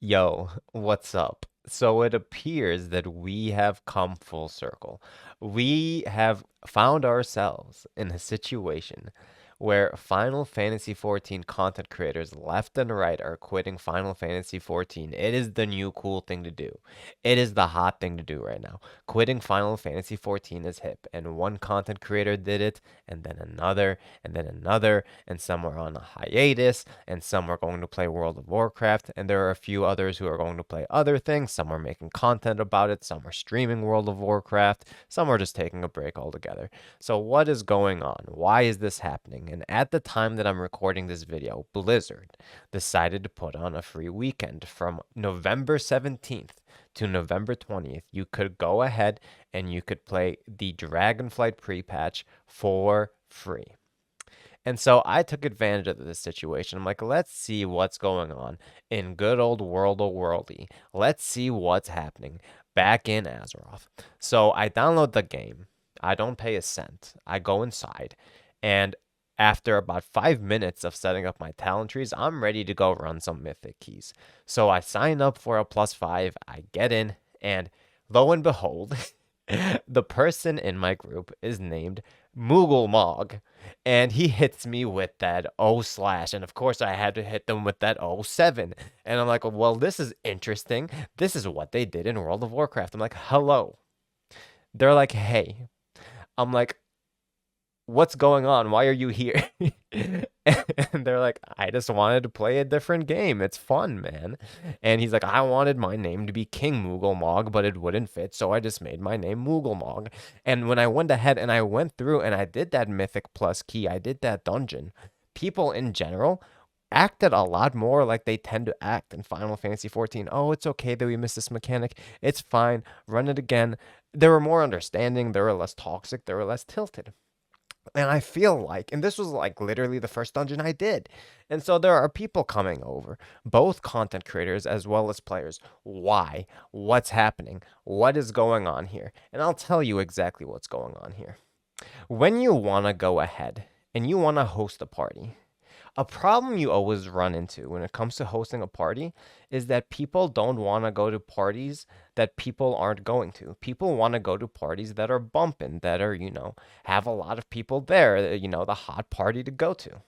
Yo, what's up? So it appears that we have come full circle. We have found ourselves in a situation where Final Fantasy XIV content creators left and right are quitting Final Fantasy XIV. It is the new cool thing to do. It is the hot thing to do right now. Quitting Final Fantasy XIV is hip, and one content creator did it, and then another, and some are on a hiatus, and some are going to play World of Warcraft, and there are a few others who are going to play other things. Some are making content about it, some are streaming World of Warcraft, some are just taking a break altogether. So, what is going on? Why is this happening? And at the time that I'm recording this video, Blizzard decided to put on a free weekend from November 17th to November 20th. You could go ahead and you could play the Dragonflight pre-patch for free. And so I took advantage of this situation. I'm like, let's see what's going on in good old World of Worldy. Let's see what's happening back in Azeroth. So I download the game. I don't pay a cent. I go inside, and after about 5 minutes of setting up my talent trees, I'm ready to go run some mythic keys. So I sign up for a +5. I get in, and lo and behold, the person in my group is named Moogle Mog, and he hits me with that O slash, and of course I had to hit them with that O7. And I'm like, well, this is interesting. This is what they did in World of Warcraft. I'm like, hello. They're like, hey. I'm like, what's going on? Why are you here? And they're like, I just wanted to play a different game. It's fun, man. And he's like, I wanted my name to be King Moogle Mog, but it wouldn't fit, so I just made my name Moogle Mog. And when I went ahead and I went through and I did that Mythic Plus key, I did that dungeon, people in general acted a lot more like they tend to act in Final Fantasy XIV. Oh, it's okay that we missed this mechanic. It's fine. Run it again. They were more understanding. They were less toxic. They were less tilted. And I feel like, and this was like literally the first dungeon I did. And so there are people coming over, both content creators as well as players. Why? What's happening? What is going on here? And I'll tell you exactly what's going on here. When you want to go ahead and you want to host a party, a problem you always run into when it comes to hosting a party is that people don't want to go to parties that people aren't going to. People want to go to parties that are bumping, that are, have a lot of people there, the hot party to go to.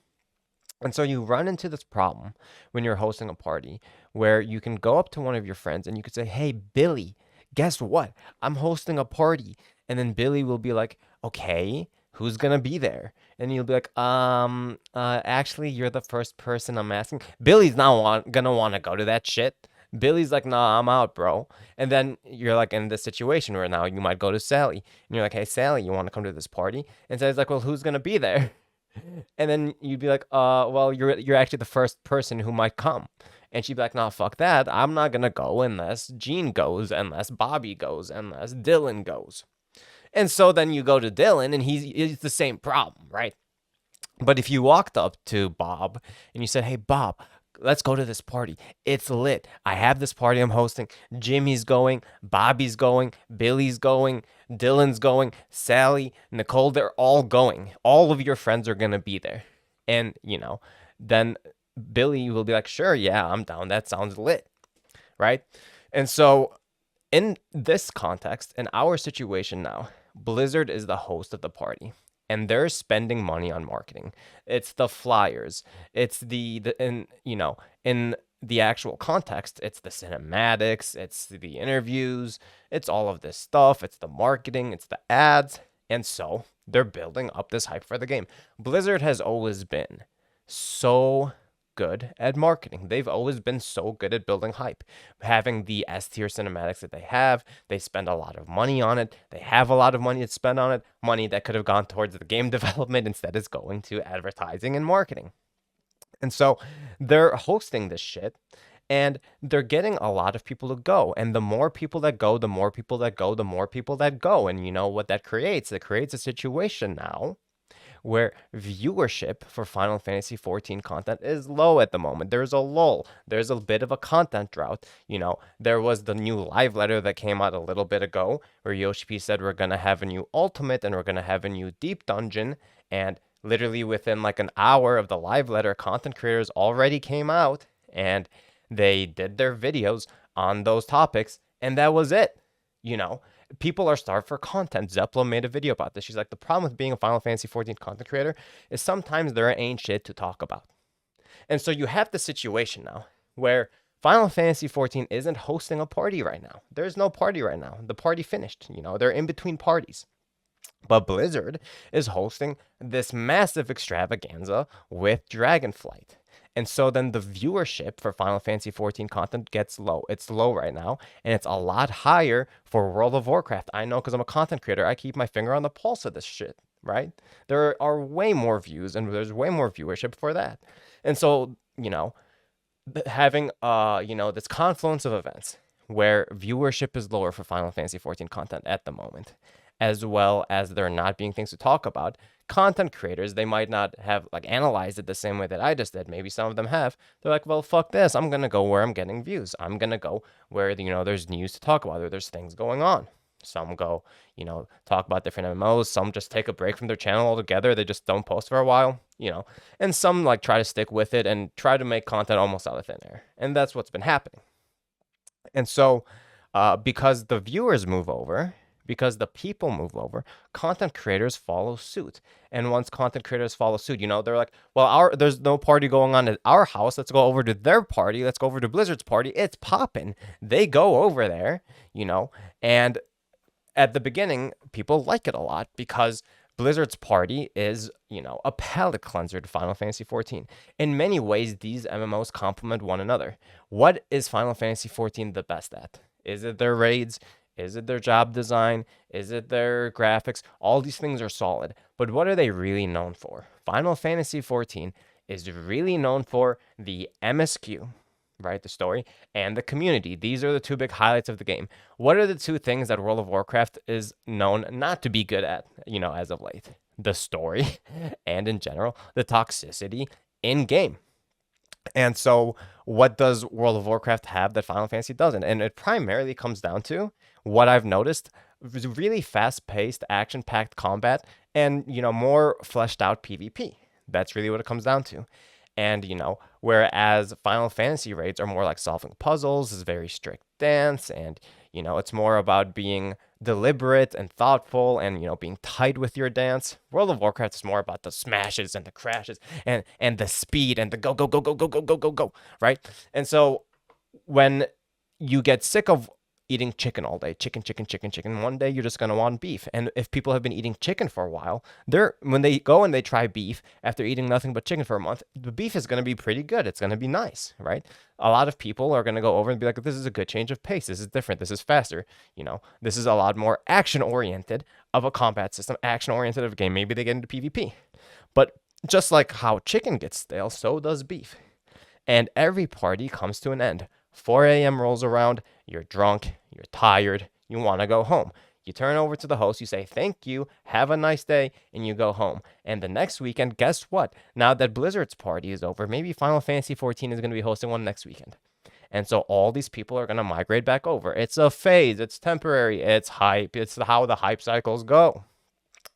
And so you run into this problem when you're hosting a party where you can go up to one of your friends and you could say, hey, Billy, guess what? I'm hosting a party. And then Billy will be like, okay, who's gonna be there? And you'll be like, actually, you're the first person I'm asking. Billy's not gonna want to go to that shit. Billy's like, nah, I'm out, bro. And then you're like in this situation where now you might go to Sally. And you're like, hey, Sally, you want to come to this party? And Sally's like, well, who's gonna be there? And then you'd be like, well, you're actually the first person who might come. And she'd be like, nah, fuck that. I'm not gonna go unless Gene goes, unless Bobby goes, unless Dylan goes. And so then you go to Dylan, and he's the same problem, right? But if you walked up to Bob and you said, hey, Bob, let's go to this party. It's lit. I have this party I'm hosting. Jimmy's going, Bobby's going, Billy's going, Dylan's going, Sally, Nicole, they're all going. All of your friends are going to be there. And, then Billy will be like, sure, yeah, I'm down. That sounds lit, right? And so in this context, in our situation now, Blizzard is the host of the party, and they're spending money on marketing. It's the flyers. It's in the actual context, it's the cinematics, it's the interviews, it's all of this stuff, it's the marketing, it's the ads, and so they're building up this hype for the game. Blizzard has always been so good at marketing. They've always been so good at building hype. Having the S tier cinematics that they have, they spend a lot of money on it. They have a lot of money to spend on it. Money that could have gone towards the game development instead is going to advertising and marketing. And so they're hosting this shit, and they're getting a lot of people to go. And the more people that go, the more people that go, the more people that go. And you know what that creates? It creates a situation now where viewership for Final Fantasy XIV content is low at the moment. There's a lull. There's a bit of a content drought. There was the new live letter that came out a little bit ago where Yoshi P said we're going to have a new ultimate and we're going to have a new deep dungeon. And literally within like an hour of the live letter, content creators already came out and They did their videos on those topics, and that was it. You know, people are starved for content. Zeppela made a video about this. She's like, the problem with being a Final Fantasy 14 content creator is sometimes there ain't shit to talk about. And so you have the situation now where Final Fantasy 14 isn't hosting a party right now. There's no party right now. The party finished. They're in between parties. But Blizzard is hosting this massive extravaganza with Dragonflight. And so then the viewership for Final Fantasy 14 content gets low. It's low right now, and it's a lot higher for World of Warcraft. I know because I'm a content creator. I keep my finger on the pulse of this shit, right? There are way more views, and there's way more viewership for that. And so, having this confluence of events where viewership is lower for Final Fantasy 14 content at the moment, as well as there not being things to talk about, content creators, they might not have analyzed it the same way that I just did. Maybe some of them have. They're like, well, fuck this. I'm gonna go where I'm getting views. I'm gonna go where there's news to talk about, or there's things going on. Some go, talk about different MMOs. Some just take a break from their channel altogether. They just don't post for a while, And some try to stick with it and try to make content almost out of thin air. And that's what's been happening. And so, because the viewers move over, because the people move over, content creators follow suit. And once content creators follow suit, they're like, well, there's no party going on at our house. Let's go over to their party. Let's go over to Blizzard's party. It's popping. They go over there, and at the beginning, people like it a lot because Blizzard's party is, a palate cleanser to Final Fantasy XIV. In many ways, these MMOs complement one another. What is Final Fantasy XIV the best at? Is it their raids? Is it their job design? Is it their graphics? All these things are solid. But what are they really known for? Final Fantasy XIV is really known for the MSQ, right? The story and the community. These are the two big highlights of the game. What are the two things that World of Warcraft is known not to be good at, as of late? The story and in general, the toxicity in game. And so what does World of Warcraft have that Final Fantasy doesn't? And it primarily comes down to what I've noticed, really fast-paced, action-packed combat and, more fleshed out PvP. That's really what it comes down to. And, whereas Final Fantasy raids are more like solving puzzles, is very strict dance, and, it's more about being deliberate and thoughtful and, being tight with your dance. World of Warcraft is more about the smashes and the crashes and the speed and the go, go, go, go, go, go, go, go, go, right? And so when you get sick of eating chicken all day, chicken, one day you're just going to want beef. And if people have been eating chicken for a while, when they go and they try beef after eating nothing but chicken for a month, the beef is going to be pretty good. It's going to be nice, right? A lot of people are going to go over and be like, this is a good change of pace. This is different. This is faster. This is a lot more action-oriented of a combat system, action-oriented of a game. Maybe they get into PvP. But just like how chicken gets stale, so does beef. And every party comes to an end. 4 a.m. rolls around, you're drunk, you're tired, you want to go home. You turn over to the host, you say, thank you, have a nice day, and you go home. And the next weekend, guess what? Now that Blizzard's party is over, maybe Final Fantasy XIV is going to be hosting one next weekend. And so all these people are going to migrate back over. It's a phase, it's temporary, it's hype, it's how the hype cycles go.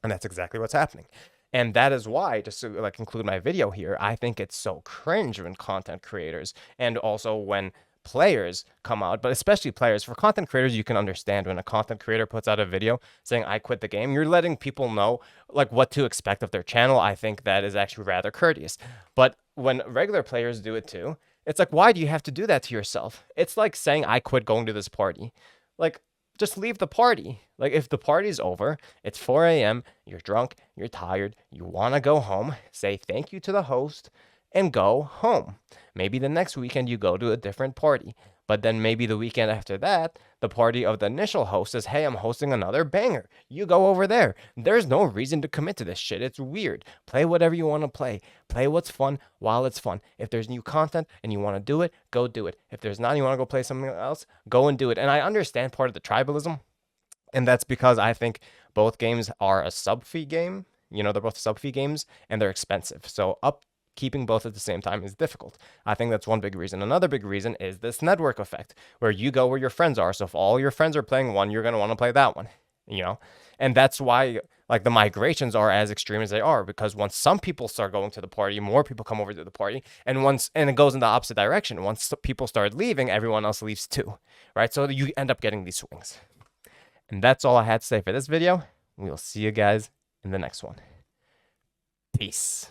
And that's exactly what's happening. And that is why, just to conclude my video here, I think it's so cringe when content creators and also when players come out, but especially players. For content creators, you can understand when a content creator puts out a video saying, I quit the game. You're letting people know what to expect of their channel. I think that is actually rather courteous. But when regular players do it too, it's why do you have to do that to yourself? It's like saying, I quit going to this party. Just leave the party. If the party's over, it's 4 a.m., you're drunk, you're tired, you want to go home, say thank you to the host, and go home. Maybe the next weekend you go to a different party. But then maybe the weekend after that, the party of the initial host says, hey, I'm hosting another banger. You go over there. There's no reason to commit to this shit. It's weird. Play whatever you want to play. Play what's fun while it's fun. If there's new content and you want to do it, go do it. If there's not, and you want to go play something else, go and do it. And I understand part of the tribalism. And that's because I think both games are a sub-fee game. They're both sub-fee games and they're expensive. So keeping both at the same time is difficult. I think that's one big reason. Another big reason is this network effect, where you go where your friends are. So if all your friends are playing one, you're going to want to play that one, And that's why, like the migrations are as extreme as they are, because once some people start going to the party, more people come over to the party, and it goes in the opposite direction. Once people start leaving, everyone else leaves too, right? So you end up getting these swings. And that's all I had to say for this video. We will see you guys in the next one. Peace.